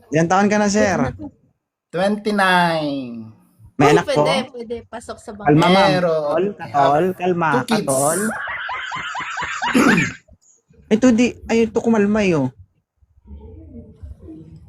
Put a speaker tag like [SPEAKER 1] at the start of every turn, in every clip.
[SPEAKER 1] Ilang taon ka na, sir?
[SPEAKER 2] 29.
[SPEAKER 1] May
[SPEAKER 3] Uy,
[SPEAKER 1] anak po?
[SPEAKER 3] pwede. Pasok sa
[SPEAKER 1] Kalma,
[SPEAKER 3] bangka.
[SPEAKER 1] ma'am.
[SPEAKER 2] Meron.
[SPEAKER 1] Katol,
[SPEAKER 2] I have
[SPEAKER 1] katol, kalma,
[SPEAKER 2] 2 kids.
[SPEAKER 1] katol. Ito kumalmay, oh.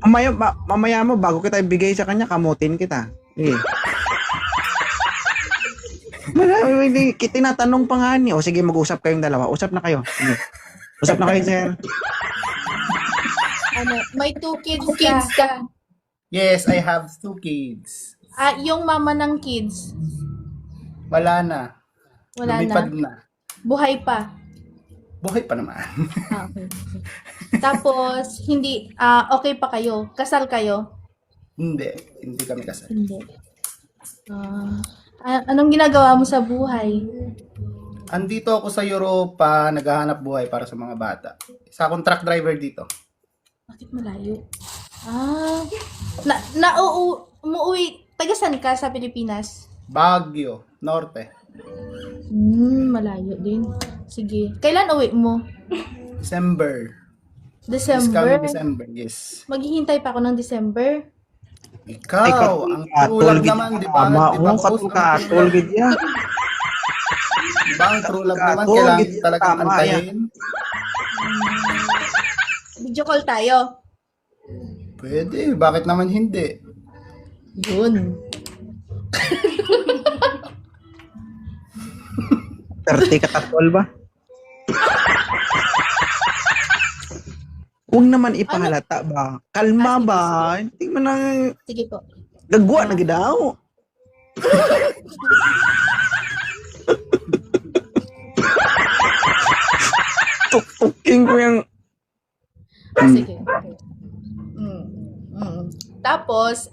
[SPEAKER 1] Mamaya mo, bago kita ibigay sa kanya, kamutin kita. Sige. Tinatanong pa nga niya. O sige, mag-usap kayong dalawa. Usap na kayo. Sige. Usap na kayo, sir.
[SPEAKER 3] Ano, may 2 kids
[SPEAKER 4] Kids
[SPEAKER 3] ka.
[SPEAKER 4] ka.
[SPEAKER 2] Yes, I have 2 kids.
[SPEAKER 3] Yung mama ng kids,
[SPEAKER 2] Wala na.
[SPEAKER 3] wala
[SPEAKER 2] Lumipad
[SPEAKER 3] na.
[SPEAKER 2] na.
[SPEAKER 3] Buhay pa.
[SPEAKER 2] Buhay pa naman.
[SPEAKER 3] Okay. Tapos, hindi, okay pa kayo? Kasal kayo?
[SPEAKER 2] Hindi kami kasal.
[SPEAKER 3] Hindi. Anong ginagawa mo sa buhay?
[SPEAKER 2] Andito ako sa Europa, naghahanap buhay para sa mga bata. Isa akong truck driver dito.
[SPEAKER 3] Bakit malayo? Umuwi, tagasan ka sa Pilipinas?
[SPEAKER 2] Baguio, Norte.
[SPEAKER 3] Malayo din. Sige. Kailan uwi mo?
[SPEAKER 2] December. This
[SPEAKER 3] December?
[SPEAKER 2] coming December, yes.
[SPEAKER 3] Maghihintay pa ako ng December.
[SPEAKER 2] Ikaw, ang true naman, di ba?
[SPEAKER 1] Tama,
[SPEAKER 2] Di ba,
[SPEAKER 1] katol ka, katol, ganyan.
[SPEAKER 2] Di ba, ang true love naman,
[SPEAKER 1] Katol,
[SPEAKER 2] kailangan
[SPEAKER 1] ganyan,
[SPEAKER 2] talagang
[SPEAKER 1] tama,
[SPEAKER 2] antayin.
[SPEAKER 3] Video call tayo.
[SPEAKER 2] Pwede, bakit naman hindi?
[SPEAKER 3] Yun.
[SPEAKER 1] 30 ka katol ba? Huwag naman ipahalata ba? Kalma
[SPEAKER 3] Sige,
[SPEAKER 1] ba? Hindi mo nang
[SPEAKER 3] Sige po.
[SPEAKER 1] gagwa na gidaw. Tuktukin ko yung...
[SPEAKER 3] Sige. Okay. Tapos,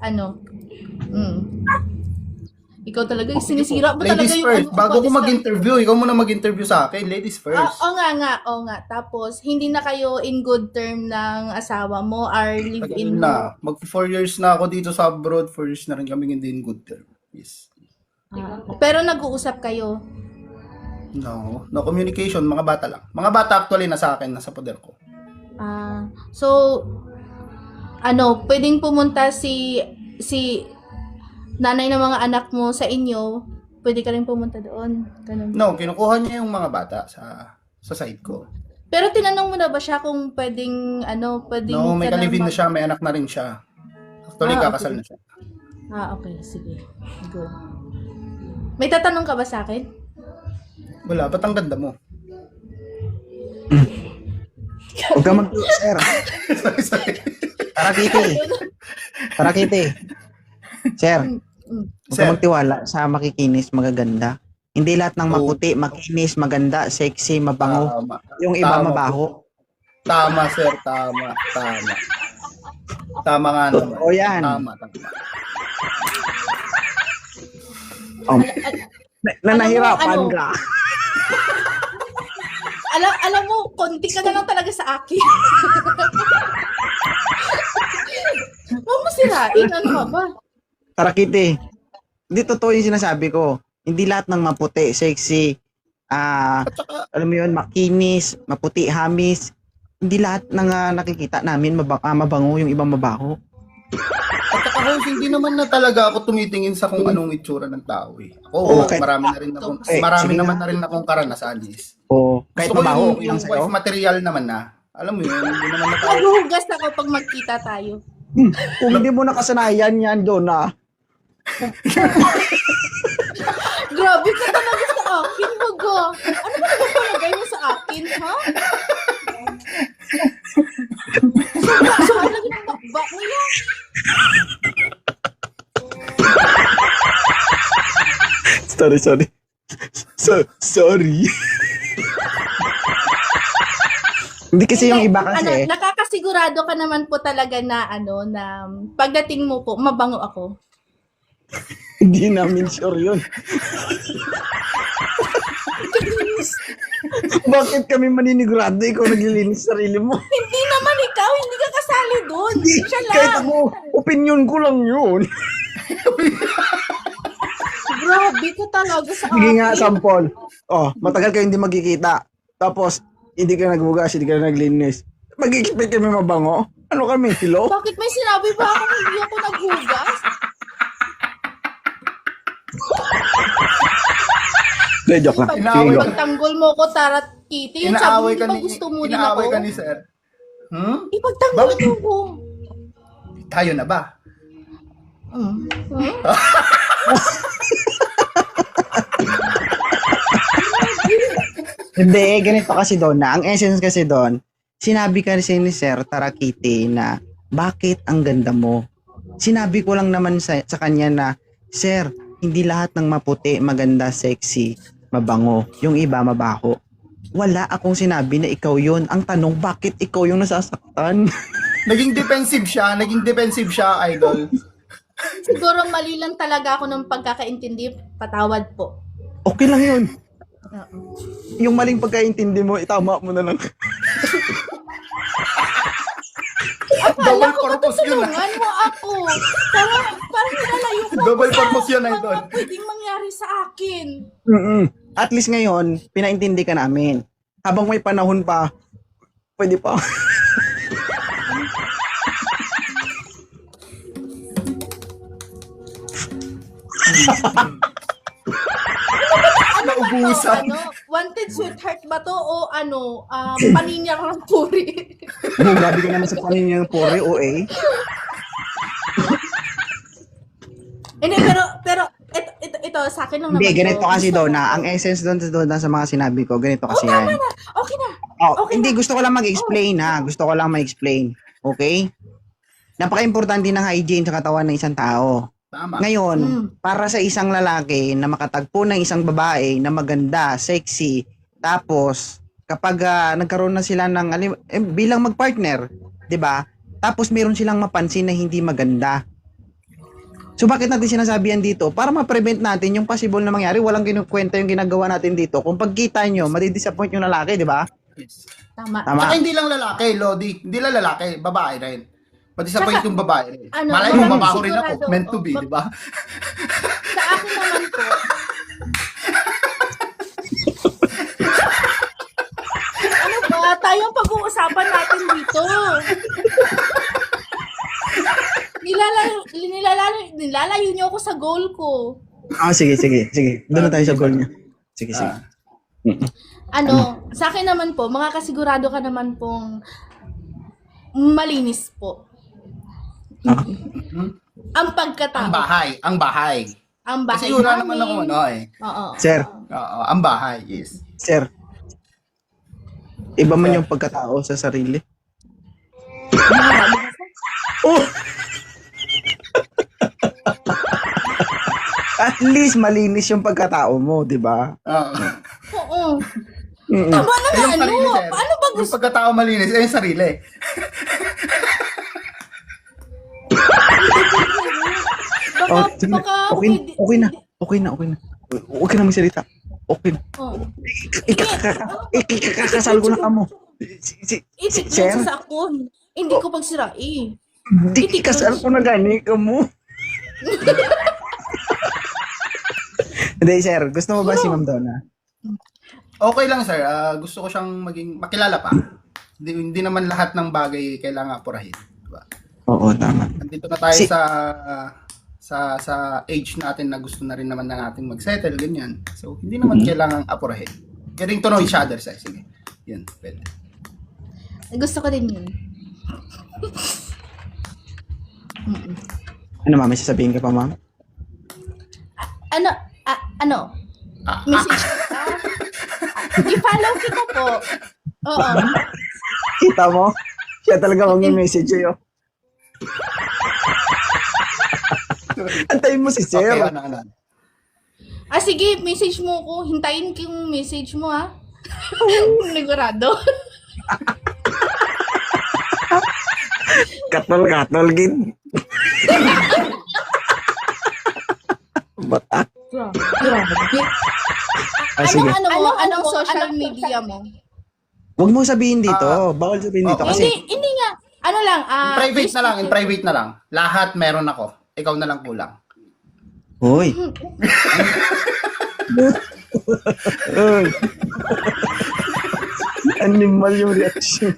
[SPEAKER 3] ikaw talaga, sinisira mo talaga
[SPEAKER 2] Ladies
[SPEAKER 3] yung
[SPEAKER 2] first,
[SPEAKER 3] ano,
[SPEAKER 2] bago ko
[SPEAKER 3] body
[SPEAKER 2] mag-interview, ikaw muna mag-interview sa akin. Ladies first.
[SPEAKER 3] Oo nga. Tapos, hindi na kayo in good term ng asawa mo or live-in mo.
[SPEAKER 2] Na, mag 4 years na ako dito sa abroad, 4 years na rin kami hindi in good term. Yes.
[SPEAKER 3] Pero nag-uusap kayo.
[SPEAKER 2] No communication, mga bata lang. Mga bata actually nasa akin, nasa poder ko.
[SPEAKER 3] So, pwedeng pumunta si nanay ng mga anak mo sa inyo, pwede ka rin pumunta doon. Ganun.
[SPEAKER 2] No, kinukuha niya yung mga bata sa side ko.
[SPEAKER 3] Pero tinanong mo na ba siya kung pwedeng, pwedeng
[SPEAKER 2] No, may
[SPEAKER 3] ka
[SPEAKER 2] kalivin na
[SPEAKER 3] mag-
[SPEAKER 2] siya, may anak na rin siya. Actually, kakasal
[SPEAKER 3] okay.
[SPEAKER 2] na siya.
[SPEAKER 3] Okay. Sige. Good. May tatanong ka ba sa akin?
[SPEAKER 2] Wala, ba't ang ganda mo?
[SPEAKER 1] Huwag ka mag-sir.
[SPEAKER 2] Sorry.
[SPEAKER 1] Tarakiti. Sir, huwag ka
[SPEAKER 2] Sir.
[SPEAKER 1] magtiwala sa makikinis, magaganda. Hindi lahat ng maputi, makinis, maganda, sexy, mabango.
[SPEAKER 2] Tama.
[SPEAKER 1] Yung iba
[SPEAKER 2] Tama
[SPEAKER 1] mabaho.
[SPEAKER 2] Tama, sir. Tama. Tama nga naman.
[SPEAKER 1] O yan.
[SPEAKER 2] Tama.
[SPEAKER 1] Nahirapan
[SPEAKER 3] Ano?
[SPEAKER 1] ka.
[SPEAKER 3] Alam mo, konti ka na lang talaga sa akin. Huwag mo sirain. Ano ka ba?
[SPEAKER 1] Tarakiti. Hindi totoo yung sinasabi ko. Hindi lahat ng maputi, sexy, alam mo yun, makinis, maputi, hamis. Hindi lahat ng nakikita namin mabango, yung ibang mabaho.
[SPEAKER 2] At saka Host, hindi naman na talaga ako tumitingin sa kung anong itsura ng tao eh. Ako,
[SPEAKER 1] Okay.
[SPEAKER 2] marami na rin akong,
[SPEAKER 1] Okay,
[SPEAKER 2] marami
[SPEAKER 1] sige
[SPEAKER 2] naman
[SPEAKER 1] na.
[SPEAKER 2] na rin akong karanasan is.
[SPEAKER 1] O kahit
[SPEAKER 2] Gusto ko
[SPEAKER 1] mabaho,
[SPEAKER 2] yung
[SPEAKER 1] okay lang sa'yo.
[SPEAKER 2] wife material naman na. Alam mo yun, hindi naman na tayo.
[SPEAKER 3] Maghuhugas ako pag magkita tayo.
[SPEAKER 1] Kung hindi mo nakasanayan yan doon
[SPEAKER 3] Grabe ka talaga sa akin, baga. Ano ba nagpapalagay mo sa akin, ha? Saan lagi ng bakba mo yan?
[SPEAKER 1] sorry. Sorry. Hindi kasi yung iba kasi.
[SPEAKER 3] Nakakasigurado ka naman po talaga na na pagdating mo po, mabango ako.
[SPEAKER 1] Hindi namin sure yun. Bakit kami maninigurado ikaw naglilinis sa sarili mo?
[SPEAKER 3] Hindi naman ikaw, hindi ka kasali doon. Siya
[SPEAKER 1] Kahit
[SPEAKER 3] lang.
[SPEAKER 1] ako, opinion ko lang yun.
[SPEAKER 3] Grabe ka talaga sa
[SPEAKER 1] Sige nga,
[SPEAKER 3] akin.
[SPEAKER 1] sample. Matagal kayo hindi magkikita. Tapos, hindi ka nagbugas, hindi ka naglinis. Mag-expect kami mabango? Ano kami, hello?
[SPEAKER 3] Bakit may sinabi ba ako hindi ako naghugas?
[SPEAKER 1] De, joke lang.
[SPEAKER 2] Inaaway
[SPEAKER 1] Sige,
[SPEAKER 2] ka-
[SPEAKER 1] go.
[SPEAKER 3] Ipagtanggol mo ko, Tarat Kitty. Yun, sabi mo,
[SPEAKER 2] Inaaway
[SPEAKER 3] di ba gusto mo din ako?
[SPEAKER 2] inaaway ka ni sir.
[SPEAKER 3] Ipagtanggol
[SPEAKER 2] Bakit?
[SPEAKER 3] mo ko.
[SPEAKER 2] Tayo na ba?
[SPEAKER 3] Hmm?
[SPEAKER 1] Hindi, ganito kasi doon na. Ang essence kasi doon, sinabi kasi ni Sir Tarakiti na bakit ang ganda mo? Sinabi ko lang naman sa kanya na, Sir, hindi lahat ng maputi, maganda, sexy, mabango. Yung iba, mabaho. Wala akong sinabi na ikaw yun. Ang tanong, bakit ikaw yung nasasaktan?
[SPEAKER 2] Naging defensive siya, idol.
[SPEAKER 3] Siguro mali lang talaga ako ng pagkakaintindi. Patawad po.
[SPEAKER 1] Okay lang yun. Yung maling pagkaintindi mo, itama mo na lang.
[SPEAKER 2] Double purpose yun.
[SPEAKER 3] Tulungan mo ako. Parang nilalayo ko.
[SPEAKER 2] Double
[SPEAKER 3] sa
[SPEAKER 2] purpose yun, idol.
[SPEAKER 3] mga pwedeng mangyari sa akin.
[SPEAKER 1] At least ngayon, pinaintindi ka namin. Habang may panahon pa, pwede pa.
[SPEAKER 2] Naubusan.
[SPEAKER 3] Wanted sweetheart ba to o paninya ng puri?
[SPEAKER 1] Grabe ka naman sa panin yung puri, OA.
[SPEAKER 3] Hindi, pero ito sa akin lang
[SPEAKER 1] Hindi,
[SPEAKER 3] naman.
[SPEAKER 1] ganito kasi doon na, ang essence doon sa mga sinabi ko, ganito kasi yan.
[SPEAKER 3] Okay na.
[SPEAKER 1] Oh,
[SPEAKER 3] Okay
[SPEAKER 1] hindi,
[SPEAKER 3] na.
[SPEAKER 1] gusto ko lang mag-explain ha. Gusto ko lang mag-explain. Okay? Napaka-importante ng hygiene sa katawan ng isang tao.
[SPEAKER 2] Tama.
[SPEAKER 1] Ngayon,
[SPEAKER 3] Mm.
[SPEAKER 1] para sa isang lalaki na makatagpo ng isang babae na maganda, sexy, tapos kapag nagkaroon na sila ng bilang magpartner, 'di ba? Tapos meron silang mapansin na hindi maganda. So bakit natin sinasabihan dito? Para ma-prevent natin yung possible na mangyari, walang kinukwenta yung ginagawa natin dito. Kung pagkita nyo, madidisappoint yung lalaki, 'di ba?
[SPEAKER 2] Yes.
[SPEAKER 3] Tama.
[SPEAKER 1] Tama.
[SPEAKER 2] Saka hindi lang lalaki, Lodi. Hindi lang lalaki, babae rin. Madisappoint
[SPEAKER 3] Saka,
[SPEAKER 2] yung babae rin.
[SPEAKER 3] ano,
[SPEAKER 2] Malay mo,
[SPEAKER 3] marami
[SPEAKER 2] mabaho rin ako.
[SPEAKER 3] sigurado.
[SPEAKER 2] Meant to be, di ba?
[SPEAKER 3] Sa akin naman po. Ano ba? Tayong pag-uusapan natin dito. Nilalayo niyo ako sa goal ko.
[SPEAKER 1] Sige. Doon na tayo sa goal niya. Sige.
[SPEAKER 3] Sa akin naman po, makakasigurado ka naman pong malinis po. Ang pagkatao.
[SPEAKER 2] Ang bahay.
[SPEAKER 3] Ang bahay
[SPEAKER 2] Kasi wala naman ako,
[SPEAKER 3] Oo.
[SPEAKER 1] Sir,
[SPEAKER 2] Oo, ang bahay, yes.
[SPEAKER 1] Sir. Iba man yung pagkatao sa sarili. Oh! At least malinis yung pagkatao mo, di ba?
[SPEAKER 3] Oo.
[SPEAKER 1] Mm-mm.
[SPEAKER 3] Tama na nga,
[SPEAKER 2] Yung sarili, sir.
[SPEAKER 3] Paano ba
[SPEAKER 2] Yung
[SPEAKER 3] gusto?
[SPEAKER 2] pagkatao malinis, yung sarili.
[SPEAKER 1] Sige na.
[SPEAKER 3] Baka
[SPEAKER 1] Okay na. Huwag ka na magsalita. Okay na.
[SPEAKER 3] Oh.
[SPEAKER 1] Ikakasal ko na ka mo.
[SPEAKER 3] Itik
[SPEAKER 1] Sir?
[SPEAKER 3] lang sa akon. Hindi ko pagsirain.
[SPEAKER 1] Hindi, ikasal ko na gani ka mo. Hindi, sir. Gusto mo ba si Ma'am Donna?
[SPEAKER 2] Okay lang, sir. Gusto ko siyang maging makilala pa. Hindi naman lahat ng bagay kailangan apurahin. Diba?
[SPEAKER 1] Oo, tama.
[SPEAKER 2] Nandito na tayo
[SPEAKER 1] Si-
[SPEAKER 2] sa age natin na gusto na rin naman na natin mag-settle, ganyan. So, hindi naman kailangang apurahin. Getting to know each other, sir. Sige. Yan, pwede.
[SPEAKER 3] Gusto ko din yun.
[SPEAKER 1] Ano, ma'am? May sasabihin ka pa, ma'am?
[SPEAKER 3] Message ka? I-follow kita po. Oo.
[SPEAKER 1] Kita mo? Siya talaga mag-message sa'yo. Antayin mo si sir.
[SPEAKER 2] Okay, ano.
[SPEAKER 3] Sige, message mo ko. Hintayin ko yung message mo, ha? Negurado.
[SPEAKER 1] Katol, gin. Bata.
[SPEAKER 3] Grabe.
[SPEAKER 1] Sige.
[SPEAKER 3] Anong social media mo?
[SPEAKER 1] Huwag mo sabihin dito. Bawal sabihin dito kasi
[SPEAKER 3] Hindi nga. Ano lang,
[SPEAKER 2] In private na lang. Lahat meron ako. Ikaw na lang kulang.
[SPEAKER 1] Hoy. Uy. Animal yung reaction.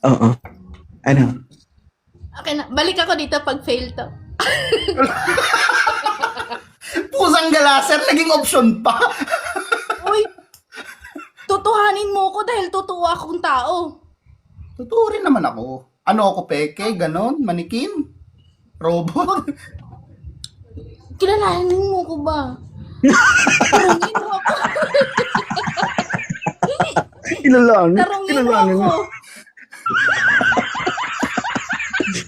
[SPEAKER 1] Oo. Ano?
[SPEAKER 3] Okay na, balik ako dito pag fail to.
[SPEAKER 2] Pusang gala, sir. Naging option pa.
[SPEAKER 3] Uy, tutuhanin mo ko dahil totoo akong tao.
[SPEAKER 2] Totoo rin naman ako. Ano ako, peke? Ganon? Manikin? Robot?
[SPEAKER 3] Kilalanin mo ko ba? Tarungin mo ako.
[SPEAKER 1] Kilalanin.
[SPEAKER 3] Tarungin mo
[SPEAKER 1] Kilalanin
[SPEAKER 3] ako.
[SPEAKER 1] mo.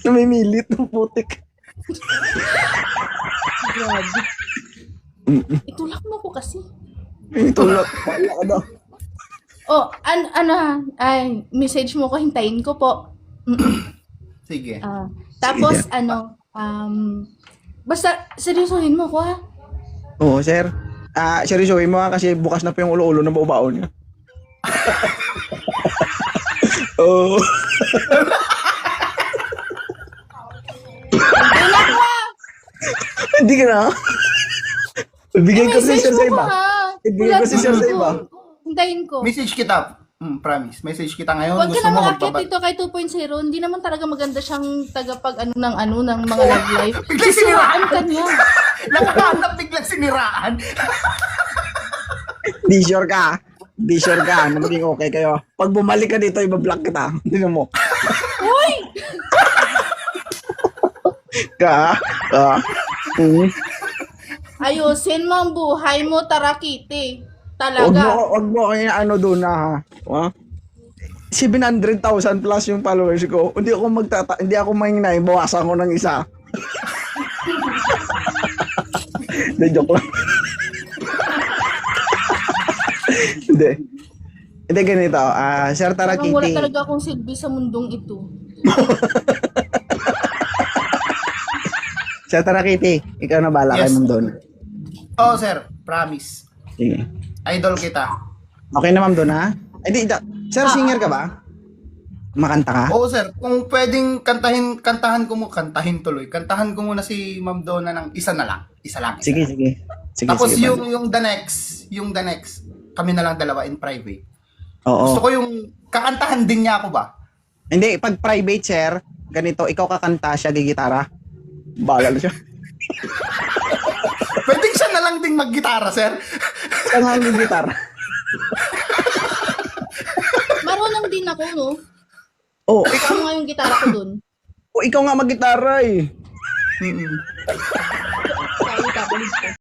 [SPEAKER 1] Namimilit ng putik.
[SPEAKER 3] Grabe. Itulak mo ko kasi.
[SPEAKER 1] Tulak. Wala ka daw.
[SPEAKER 3] Oh, ay, message mo ko, hintayin ko po.
[SPEAKER 2] Sige.
[SPEAKER 3] Tapos,
[SPEAKER 1] Sige.
[SPEAKER 3] basta, seryosohin mo ko ha.
[SPEAKER 1] Oo, sir. Seryosohin mo kasi bukas na po yung ulo-ulo ng baon niya. Oo.
[SPEAKER 3] Tulak mo ha.
[SPEAKER 1] Hindi ka na. Ibigay ko si sir sa iba. Ibigay ko si sir sa iba.
[SPEAKER 3] Hintayin ko.
[SPEAKER 2] Message kita. Promise. Message kita ngayon.
[SPEAKER 3] Huwag ka
[SPEAKER 2] Gusto
[SPEAKER 3] na
[SPEAKER 2] mo
[SPEAKER 3] makakit
[SPEAKER 2] magbabat.
[SPEAKER 3] dito kay 2.0. Hindi naman talaga maganda siyang tagapag ng mga love life.
[SPEAKER 2] Bigla
[SPEAKER 3] Sisiraan ka niya.
[SPEAKER 2] Nakahanap biglang siniraan.
[SPEAKER 1] Di sure ka. Di sure ka na maging okay kayo. Pag bumalik ka dito, ibablock kita. Tingnan mo.
[SPEAKER 3] Uy!
[SPEAKER 1] Ka.
[SPEAKER 3] Ayusin mo ang buhay mo, Tarakiti.
[SPEAKER 1] Wag
[SPEAKER 3] Talaga.
[SPEAKER 1] mo kayo ano doon na ha. Ha? 700,000 plus yung followers ko. Hindi ako mahinay, bawasan ko ng isa. Hindi, joke lang. Hindi. Hindi ganito. Sir
[SPEAKER 3] Parang wala
[SPEAKER 1] Tarakiti.
[SPEAKER 3] talaga akong silbi sa mundong ito.
[SPEAKER 1] Sir Tarakiti, ikaw na bala kay
[SPEAKER 2] Yes.
[SPEAKER 1] Ma'am Don.
[SPEAKER 2] Oo, sir. Promise.
[SPEAKER 1] Sige.
[SPEAKER 2] Idol kita.
[SPEAKER 1] Okay na Ma'am Don ha? Sir, singer ka ba? Makanta ka?
[SPEAKER 2] Oo, sir. Kung pwedeng kantahan ko muna si Ma'am Donna ng isa na lang. Isa lang.
[SPEAKER 1] Sige. Sige,
[SPEAKER 2] Tapos
[SPEAKER 1] sige,
[SPEAKER 2] yung the next, kami na lang dalawa in private.
[SPEAKER 1] Oo.
[SPEAKER 2] Gusto ko yung kakantahan din niya ako ba?
[SPEAKER 1] Hindi, pag private, sir, ganito, ikaw kakanta, siya gigitara. Bagal siya.
[SPEAKER 2] Pwedeng siya na lang ding maggitara, sir.
[SPEAKER 1] Siya nga ang gigitara.
[SPEAKER 3] Marunong din ako, no?
[SPEAKER 1] Oh,
[SPEAKER 3] Ikaw nga yung gitara ko dun.
[SPEAKER 1] ikaw nga maggitara eh.
[SPEAKER 2] Mm-mm.
[SPEAKER 3] Kaya ikaw,